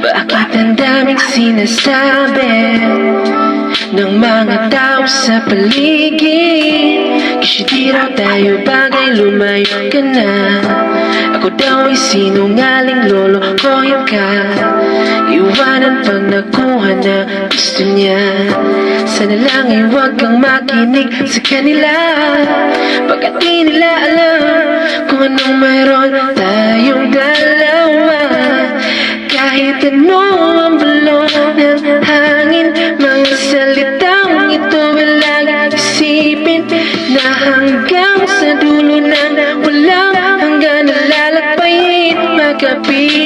Bakit ang daming sinasabi ng mga tao sa paligid? Kasi di raw tayo bagay, lumayo ka na. Ako daw ay sinungaling, lolokohin ka. Iwanan pag nakuha na gusto niya. Sana lang ay huwag kang makinig sa kanila, pagkat di nila alam kung anong mayroon tayong dalawa. Kahit ano ang balon ng hangin, mga salitang ito ay lagi isipin na hanggang sa dulo ng walang hanggang nalalakbayin, magkapit